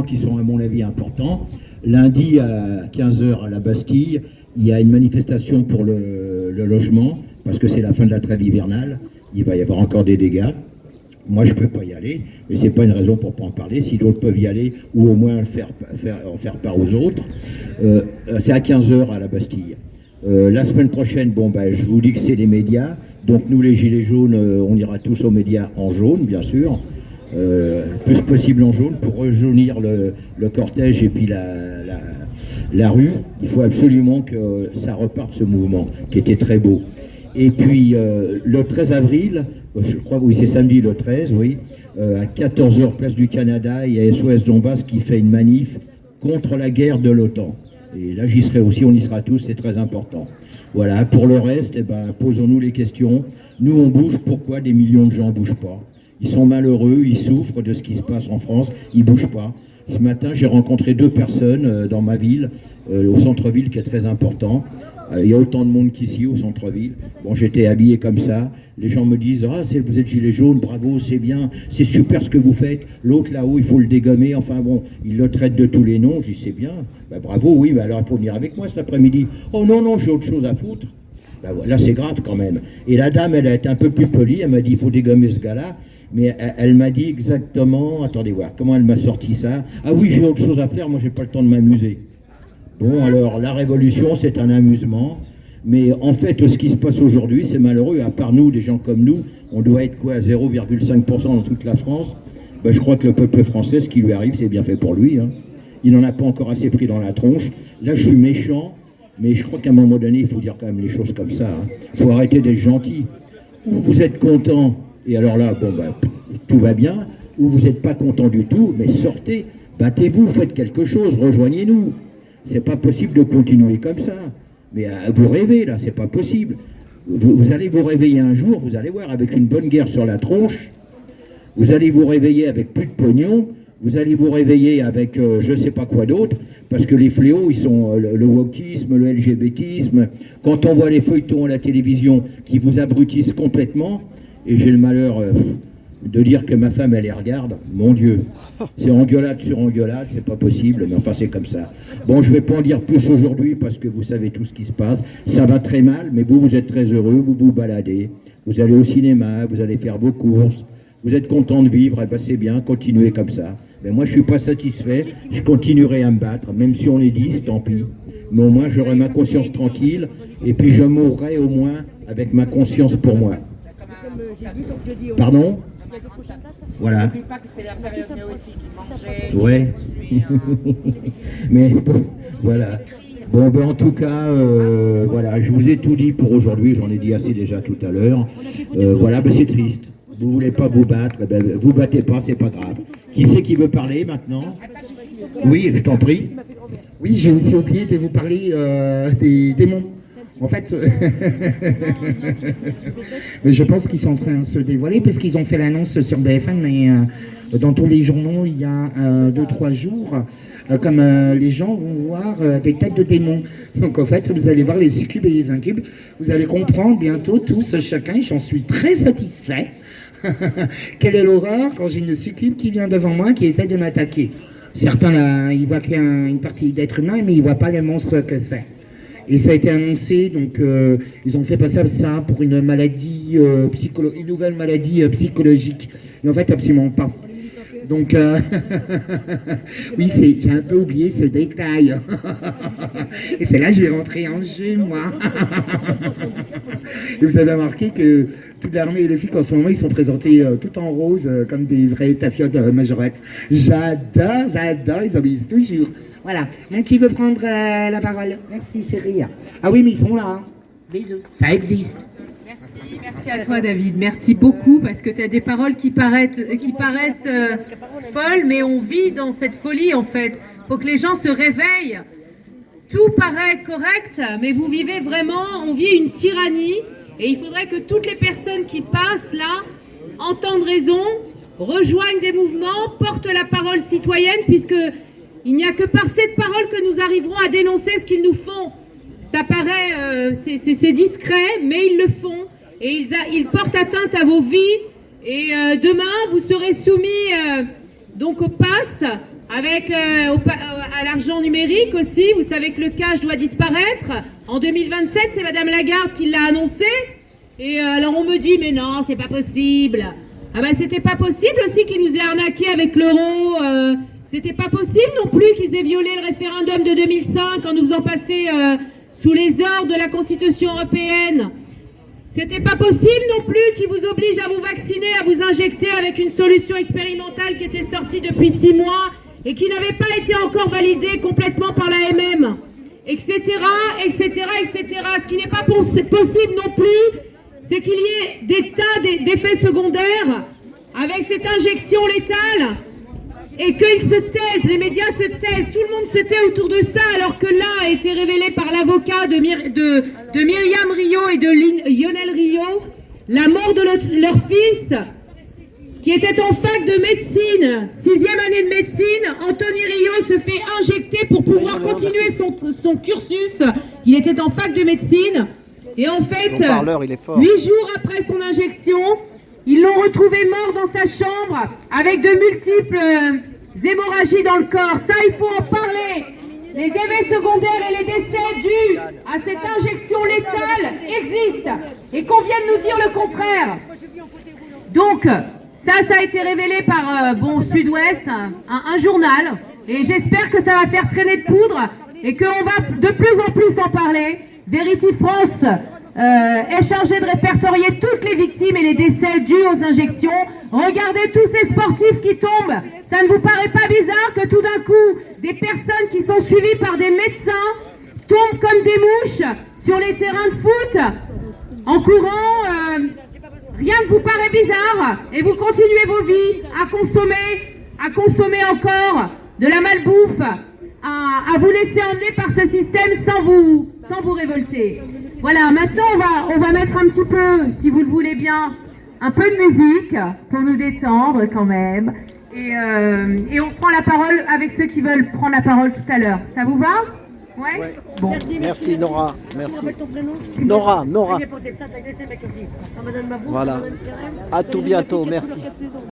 qui sont à mon avis importants. Lundi à 15 h à la Bastille, il y a une manifestation pour le logement, parce que c'est la fin de la trêve hivernale, il va y avoir encore des dégâts. Moi je ne peux pas y aller, mais ce n'est pas une raison pour ne pas en parler. Si d'autres peuvent y aller, ou au moins en faire part aux autres. C'est à 15 h à la Bastille. La semaine prochaine, je vous dis que c'est les médias. Donc nous les Gilets jaunes, on ira tous aux médias en jaune, bien sûr. Le plus possible en jaune pour rejaunir le cortège et puis la rue. Il faut absolument que ça reparte, ce mouvement qui était très beau. Et puis le 13 avril, je crois oui c'est samedi le 13, oui, à 14 h place du Canada, il y a SOS Donbass qui fait une manif contre la guerre de l'OTAN. Et là j'y serai aussi, on y sera tous, c'est très important. Voilà, pour le reste, posons-nous les questions. Nous on bouge, pourquoi des millions de gens ne bougent pas? Ils sont malheureux, ils souffrent de ce qui se passe en France, ils ne bougent pas. Ce matin, j'ai rencontré 2 personnes dans ma ville, au centre-ville, qui est très important. Il y a autant de monde qu'ici, au centre-ville. Bon, j'étais habillé comme ça. Les gens me disent « Ah, vous êtes gilet jaune, bravo, c'est bien, c'est super ce que vous faites. L'autre là-haut, il faut le dégommer. » Enfin bon, ils le traitent de tous les noms. Je dis « C'est bien. Bravo, oui, alors il faut venir avec moi cet après-midi. » « Oh non, j'ai autre chose à foutre. » Là, c'est grave quand même. Et la dame, elle a été un peu plus polie. Elle m'a dit « Il faut dégommer ce gars-là. » Mais elle m'a dit exactement, attendez voir, comment elle m'a sorti ça? Ah oui, j'ai autre chose à faire, moi j'ai pas le temps de m'amuser. Bon, alors la révolution c'est un amusement, mais en fait ce qui se passe aujourd'hui c'est malheureux, à part nous, des gens comme nous, on doit être quoi, à 0,5% dans toute la France. Je crois que le peuple français, ce qui lui arrive, c'est bien fait pour lui. Hein. Il n'en a pas encore assez pris dans la tronche. Là je suis méchant, mais je crois qu'à un moment donné, il faut dire quand même les choses comme ça. Il faut arrêter d'être gentil. Ou vous êtes content, et alors là, tout va bien, ou vous n'êtes pas content du tout, mais sortez, battez-vous, faites quelque chose, rejoignez-nous. C'est pas possible de continuer comme ça. Mais vous rêvez là, c'est pas possible. Vous allez vous réveiller un jour, vous allez voir, avec une bonne guerre sur la tronche, vous allez vous réveiller avec plus de pognon, vous allez vous réveiller avec je sais pas quoi d'autre, parce que les fléaux, ils sont le wokisme, le LGBTisme. Quand on voit les feuilletons à la télévision qui vous abrutissent complètement, et j'ai le malheur de dire que ma femme, elle les regarde, mon Dieu, c'est engueulade sur engueulade, c'est pas possible, mais enfin c'est comme ça. Bon, je vais pas en dire plus aujourd'hui parce que vous savez tout ce qui se passe, ça va très mal, mais vous êtes très heureux, vous vous baladez, vous allez au cinéma, vous allez faire vos courses, vous êtes content de vivre, c'est bien, continuez comme ça. Mais moi je suis pas satisfait, je continuerai à me battre, même si on est 10, tant pis, mais au moins j'aurai ma conscience tranquille, et puis je mourrai au moins avec ma conscience pour moi. Pardon? Voilà. N'oublie pas que c'est la période néotique. Ouais. Mais bon, voilà. Bon, en tout cas, voilà, je vous ai tout dit pour aujourd'hui. J'en ai dit assez déjà tout à l'heure. Voilà, c'est triste. Vous voulez pas vous battre, vous battez pas, c'est pas grave. Qui c'est qui veut parler maintenant? Oui, je t'en prie. Oui, j'ai aussi oublié de vous parler des démons. En fait, mais je pense qu'ils sont en train de se dévoiler parce qu'ils ont fait l'annonce sur BFM, mais dans tous les journaux, il y a 2-3 jours, comme les gens vont voir des têtes de démons. Donc en fait, vous allez voir les succubes et les incubes. Vous allez comprendre bientôt tous, chacun, j'en suis très satisfait. Quelle est l'horreur quand j'ai une succube qui vient devant moi, qui essaie de m'attaquer. Certains, là, ils voient qu'il y a une partie d'être humain, mais ils ne voient pas les monstres que c'est. Et ça a été annoncé, donc ils ont fait passer ça pour une maladie une nouvelle maladie psychologique. Et en fait, absolument pas. Donc, oui, j'ai un peu oublié ce détail. Et c'est là que je vais rentrer en jeu, moi. Et vous avez remarqué que toute l'armée et les flics, en ce moment, ils sont présentés tout en rose, comme des vrais tafiotes majorettes. J'adore, ils obéissent toujours. Voilà. Donc, qui veut prendre la parole? Merci, chérie. Ah oui, mais ils sont là. Hein. Bisous. Ça existe. Merci à toi David, merci beaucoup parce que tu as des paroles qui paraissent folles, mais on vit dans cette folie en fait. Il faut que les gens se réveillent. Tout paraît correct, mais vous vivez vraiment, on vit une tyrannie et il faudrait que toutes les personnes qui passent là entendent raison, rejoignent des mouvements, portent la parole citoyenne puisque il n'y a que par cette parole que nous arriverons à dénoncer ce qu'ils nous font. Ça paraît, c'est discret, mais ils le font. Et ils portent atteinte à vos vies. Et demain, vous serez soumis donc au pass avec à l'argent numérique aussi. Vous savez que le cash doit disparaître. En 2027, c'est Madame Lagarde qui l'a annoncé. Et alors on me dit, mais non, c'est pas possible. Ah ben c'était pas possible aussi qu'ils nous aient arnaqué avec l'euro. C'était pas possible non plus qu'ils aient violé le référendum de 2005 en nous faisant passer sous les ordres de la Constitution européenne. C'était pas possible non plus qu'ils vous obligent à vous vacciner, à vous injecter avec une solution expérimentale qui était sortie depuis 6 mois et qui n'avait pas été encore validée complètement par l'AMM, etc., etc., etc. Ce qui n'est pas possible non plus, c'est qu'il y ait des tas d'effets secondaires avec cette injection létale et qu'ils se taisent, les médias se taisent, tout le monde se tait autour de ça, alors que là a été révélé par l'avocat de Myriam Rio et de Lionel Rio la mort de leur fils qui était en fac de médecine, 6e année de médecine. Anthony Rio se fait injecter pour pouvoir continuer son cursus. Il était en fac de médecine et en fait, 8 jours après son injection, ils l'ont retrouvé mort dans sa chambre avec de multiples hémorragies dans le corps. Ça, il faut en parler. Les effets secondaires et les décès dus à cette injection létale existent et qu'on vienne nous dire le contraire. Donc, ça a été révélé par Sud-Ouest, un journal, et j'espère que ça va faire traîner de poudre et qu'on va de plus en plus en parler. Verity France est chargée de répertorier toutes les victimes et les décès dus aux injections. Regardez tous ces sportifs qui tombent. Ça ne vous paraît pas bizarre que tout d'un coup, des personnes qui sont suivies par des médecins tombent comme des mouches sur les terrains de foot en courant? Rien ne vous paraît bizarre et vous continuez vos vies à consommer encore de la malbouffe, à vous laisser emmener par ce système sans vous révolter. Voilà, maintenant on va mettre un petit peu, si vous le voulez bien, un peu de musique pour nous détendre quand même. Et on prend la parole avec ceux qui veulent prendre la parole tout à l'heure. Ça vous va? Ouais. Bon. Merci Nora. Merci. Nora. Voilà. À tout bientôt. Merci.